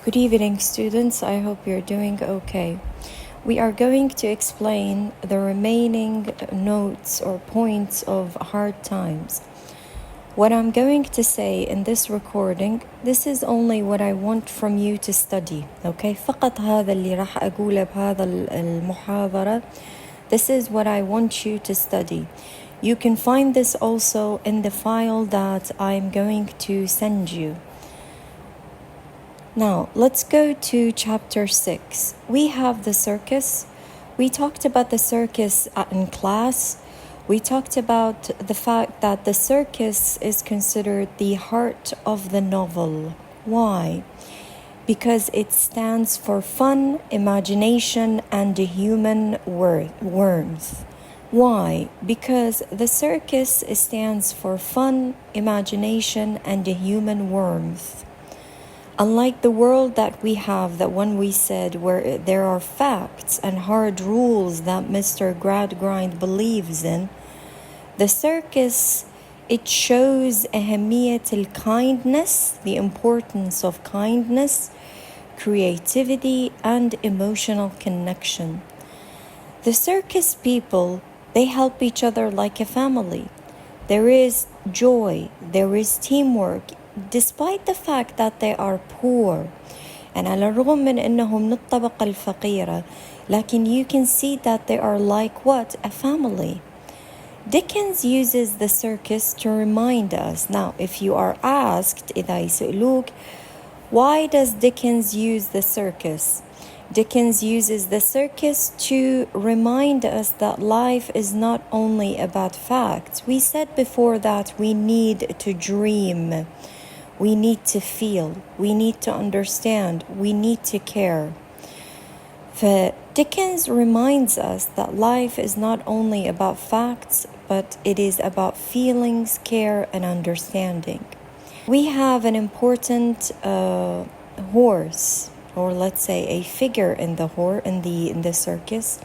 Good evening, students. I hope you're doing okay. We are going to explain the remaining notes or points of hard times. What I'm going to say in this recording, this is only what I want from you to study. Okay? فقط هذا اللي راح أقوله بهذا المحاضرة. This is what I want you to study. You can find this also in the file that I'm going to send you. Now, let's go to chapter 6. We have the circus. We talked about the circus in class. We talked about the fact that the circus is considered the heart of the novel. Why? Because it stands for fun, imagination, and the human warmth. Why? Because the circus stands for fun, imagination, and the human warmth. Unlike the world that we have, that one we said, where there are facts and hard rules that Mr. Gradgrind believes in, the circus, it shows أهمية الkindness, the importance of kindness, creativity, and emotional connection. The circus people, they help each other like a family. There is joy, there is teamwork, despite the fact that they are poor. And على الرغم من أنهم من الطبقة الفقيرة, لكن you can see that they are like what? A family. Dickens uses the circus to remind us. Now, if you are asked, إذا يسألوك, why does Dickens use the circus? Dickens uses the circus to remind us that life is not only about facts. We said before that we need to dream. We need to feel, we need to understand, we need to care. Dickens reminds us that life is not only about facts, but it is about feelings, care, and understanding. We have an important horse, or let's say a figure in the circus.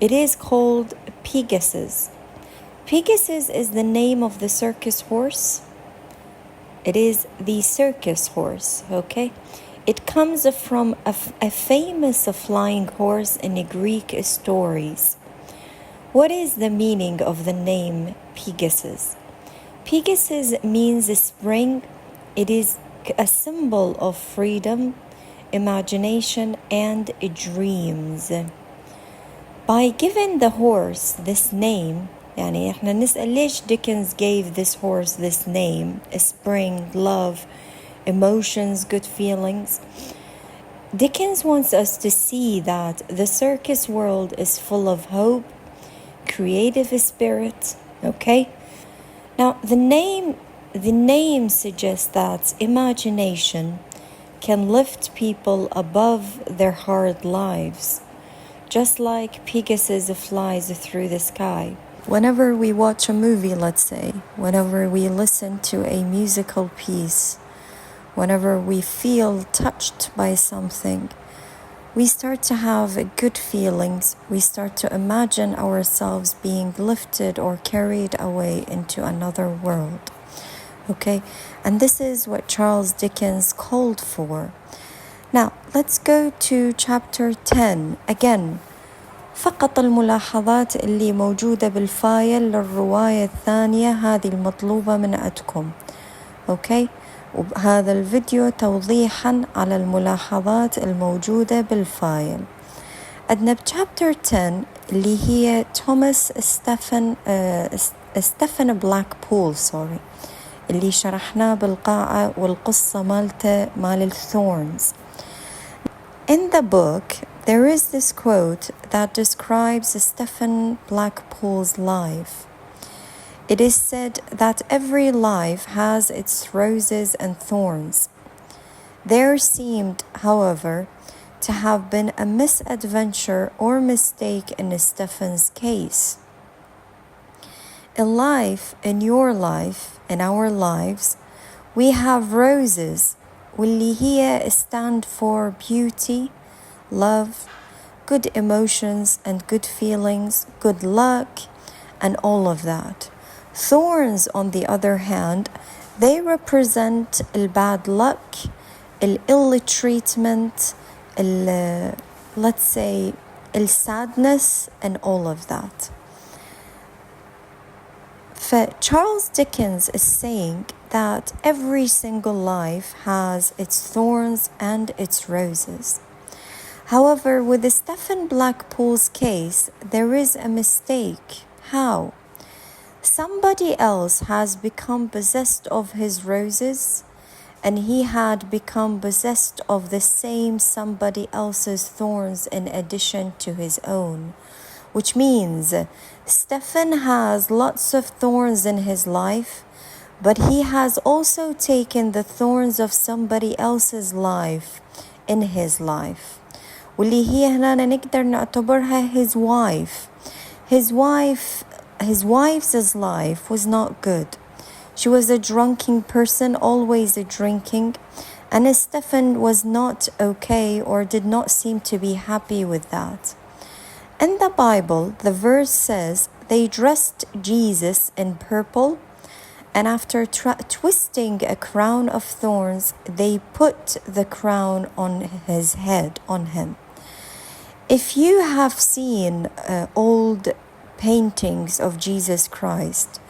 It is called Pegasus. Pegasus is the name of the circus horse. It is the circus horse, okay? It comes from a famous flying horse in the Greek stories. What is the meaning of the name Pegasus? Pegasus means spring. It is a symbol of freedom, imagination, and dreams. By giving the horse this name, يعني احنا نسأل ليش Dickens gave this horse this name, spring, love, emotions, good feelings. Dickens wants us to see that the circus world is full of hope, creative spirit, okay? Now, the name suggests that imagination can lift people above their hard lives, just like Pegasus flies through the sky. Whenever we watch a movie, let's say, whenever we listen to a musical piece, whenever we feel touched by something, we start to have good feelings. We start to imagine ourselves being lifted or carried away into another world. Okay? And this is what Charles Dickens called for. Now, let's go to chapter 10. Again, فقط الملاحظات اللي موجودة بالفايل للرواية الثانية هذه المطلوبة من عندكم. أوكي؟ وهذا الفيديو توضيحا على الملاحظات الموجودة بالفايل. عندنا بشابتر 10 اللي هي توماس ستيفن بلاكبول اللي شرحناه بالقاعة والقصة مال الثورنز. In the book, there is this quote that describes Stephen Blackpool's life. It is said that every life has its roses and thorns. There seemed, however, to have been a misadventure or mistake in Stephen's case. In life, in your life, in our lives, we have roses, واللي هي stand for beauty, love, good emotions and good feelings, good luck, and all of that. Thorns, on the other hand, they represent bad luck, ill treatment, let's say, sadness, and all of that. Charles Dickens is saying that every single life has its thorns and its roses. However, with Stephen Blackpool's case, there is a mistake. How? Somebody else has become possessed of his roses, and he had become possessed of the same somebody else's thorns in addition to his own. Which means Stephen has lots of thorns in his life, but he has also taken the thorns of somebody else's life in his life. واللي هي هنا نقدر نعتبرها his wife. His wife's life was not good. She was a drunken person, always drinking, and Stephen was not okay or did not seem to be happy with that. In the Bible, the verse says they dressed Jesus in purple, and after twisting a crown of thorns, they put the crown on his head, on him. If you have seen old paintings of Jesus Christ,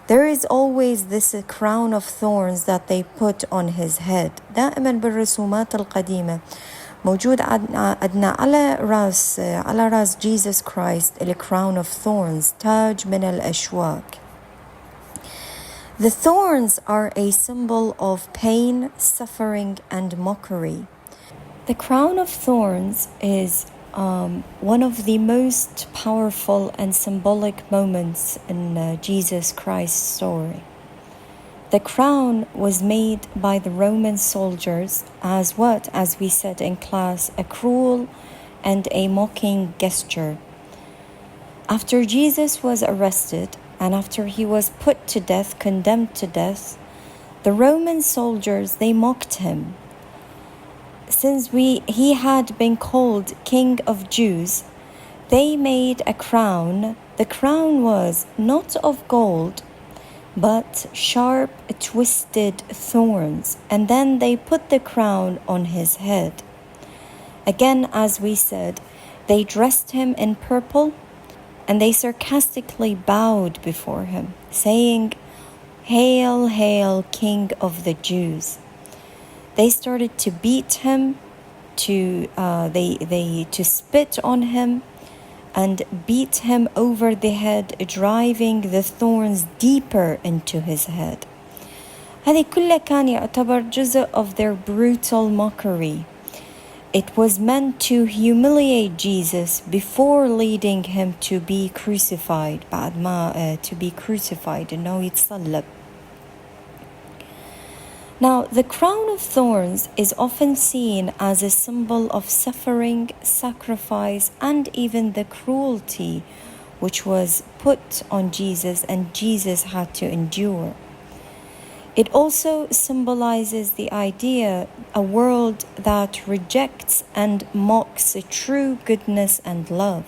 there is always this crown of thorns that they put on his head. دائما بالرسومات القديمة موجود عندنا على راس Jesus Christ a crown of thorns, تاج من الأشواك. The thorns are a symbol of pain, suffering, and mockery. The crown of thorns is one of the most powerful and symbolic moments in Jesus Christ's story. The crown was made by the Roman soldiers as what, as we said in class, a cruel and a mocking gesture. After Jesus was arrested and after he was put to death, condemned to death, the Roman soldiers, they mocked him. Since he had been called King of Jews, they made a crown. The crown was not of gold, but sharp, twisted thorns, and then they put the crown on his head. Again, as we said, they dressed him in purple, and they sarcastically bowed before him, saying, "Hail, hail, King of the Jews." They started to beat him, to spit on him, and beat him over the head, driving the thorns deeper into his head. هذه كلها كان يعتبر جزء of their brutal mockery. It was meant to humiliate Jesus before leading him to be crucified. بعد ما to be crucified, إنه يتصلب. Now, the crown of thorns is often seen as a symbol of suffering, sacrifice, and even the cruelty which was put on Jesus and Jesus had to endure. It also symbolizes the idea, a world that rejects and mocks true goodness and love.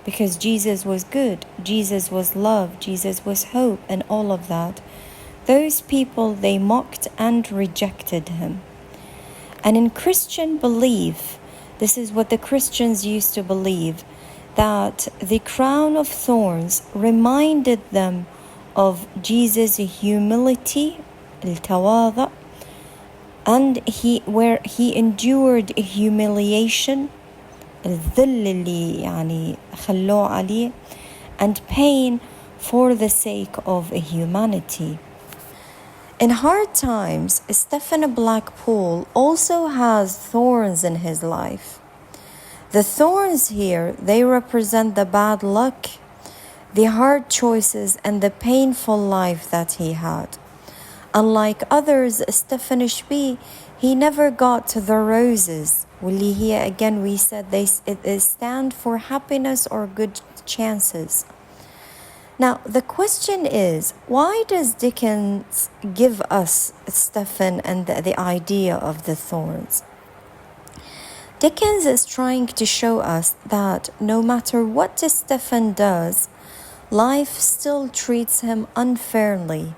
Because Jesus was good, Jesus was love, Jesus was hope, and all of that. Those people, they mocked and rejected him. And in Christian belief, this is what the Christians used to believe, that the crown of thorns reminded them of Jesus' humility, التواضع, and where he endured humiliation, الذل اللي يعني خلوه عليه, and pain for the sake of humanity. In hard times, Stephen Blackpool also has thorns in his life. The thorns here, they represent the bad luck, the hard choices, and the painful life that he had. Unlike others, Stephen Shbi, he never got the roses. واللي هي, again, we said they stand for happiness or good chances. Now, the question is, why does Dickens give us Stephen and the idea of the thorns? Dickens is trying to show us that no matter what Stephen does, life still treats him unfairly,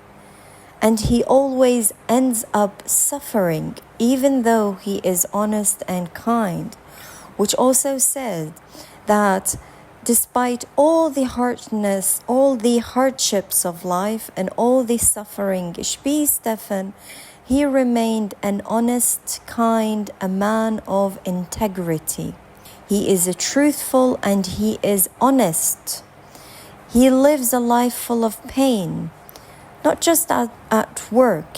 and he always ends up suffering even though he is honest and kind, which also said that despite all the hardness, all the hardships of life and all the suffering, Shbi Stefan, he remained an honest, kind, a man of integrity. He is truthful and he is honest. He lives a life full of pain, not just at work,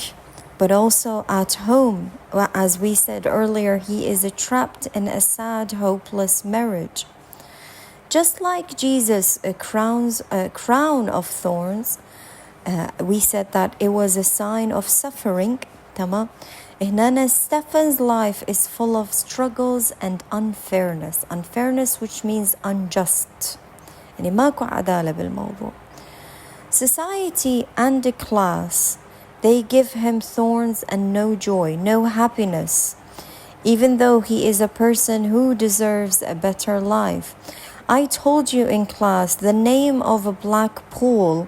but also at home. As we said earlier, he is trapped in a sad, hopeless marriage. Just like Jesus a crown of thorns, we said that it was a sign of suffering. تمام. هنا Stephen's life is full of struggles and unfairness. Unfairness which means unjust. يعني ماكو عدالة بالموضوع. Society and the class, they give him thorns and no joy, no happiness, even though he is a person who deserves a better life. I told you in class the name of a Blackpool,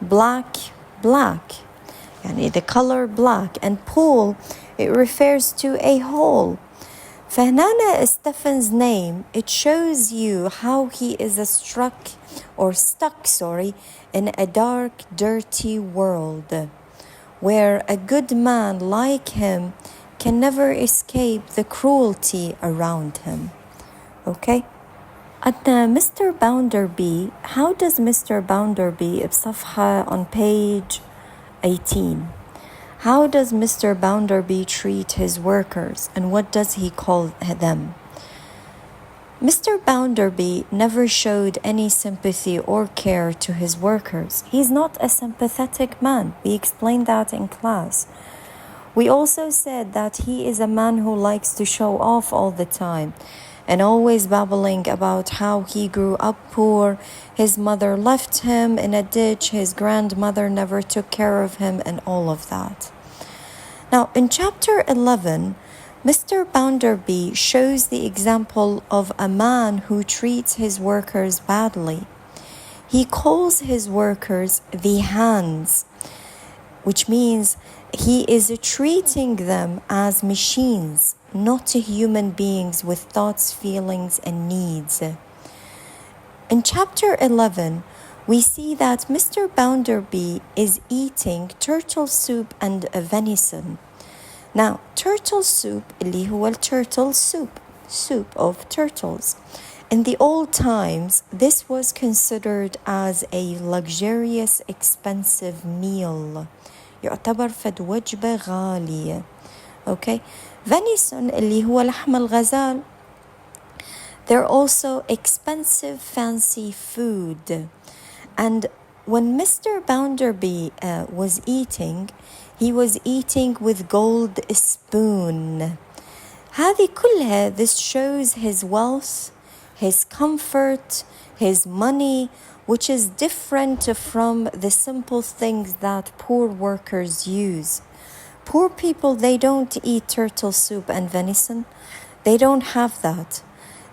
black, يعني the color black, and pool, it refers to a hole. فهنا Stephen's name, it shows you how he is stuck in a dark, dirty world, where a good man like him can never escape the cruelty around him. Okay? Mr. Bounderby, how does Mr. Bounderby بصفحة on page 18? How does Mr. Bounderby treat his workers and what does he call them? Mr. Bounderby never showed any sympathy or care to his workers. He's not a sympathetic man. We explained that in class. We also said that he is a man who likes to show off all the time and always babbling about how he grew up poor, his mother left him in a ditch, his grandmother never took care of him, and all of that. Now, in chapter 11, Mr. Bounderby shows the example of a man who treats his workers badly. He calls his workers the hands, which means he is treating them as machines, not human beings with thoughts, feelings, and needs. In chapter 11, we see that Mr. Bounderby is eating turtle soup and venison. Now, turtle soup, اللي هو turtle soup of turtles. In the old times, this was considered as a luxurious, expensive meal. يعتبر فد وجبة غالية. Okay? Venison, اللي هو لحم الغزال, they're also expensive, fancy food. And when Mr. Bounderby was eating, he was eating with gold spoon. هذه كلها, this shows his wealth, his comfort, his money, which is different from the simple things that poor workers use. Poor people, they don't eat turtle soup and venison. They don't have that.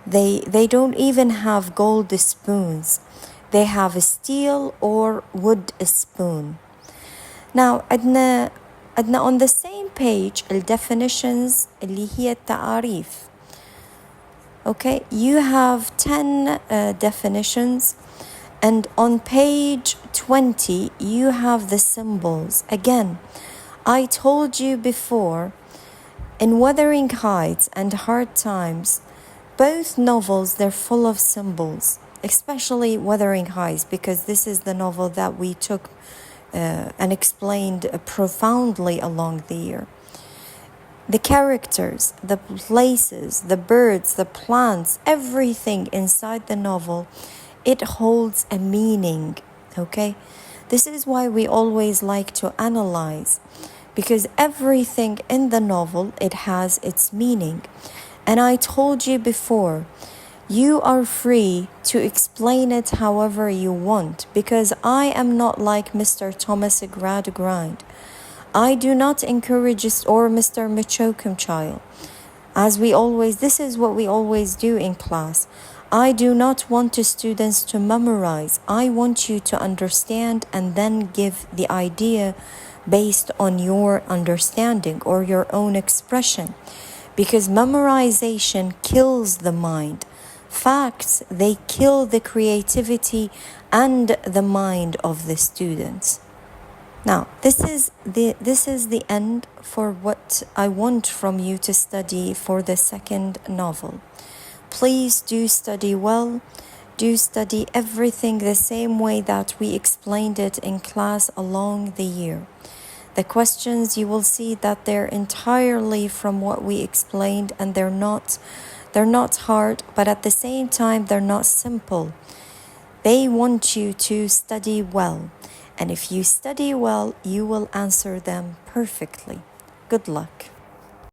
They don't even have gold spoons. They have a steel or wood spoon. Now, عندنا on the same page definitions اللي هي التعاريف. Okay, you have 10 definitions, and on page 20 you have the symbols. Again, I told you before, in Wuthering Heights and Hard Times, both novels, they're full of symbols, especially Wuthering Heights, because this is the novel that we took and explained profoundly along the year. The characters, the places, the birds, the plants, everything inside the novel, it holds a meaning, okay? This is why we always like to analyze, because everything in the novel, it has its meaning. And I told you before, you are free to explain it however you want, because I am not like Mr. Thomas Gradgrind. I do not encourage or Mr. Michokum child. As we always, this is what we always do in class. I do not want the students to memorize. I want you to understand and then give the idea based on your understanding or your own expression, because memorization kills the mind. Facts, they kill the creativity and the mind of the students. Now, this is the end for what I want from you to study for the second novel. Please do study well. Do study everything the same way that we explained it in class along the year. The questions, you will see that they're entirely from what we explained, and they're not hard, but at the same time they're not simple. They want you to study well, and if you study well, you will answer them perfectly. Good luck.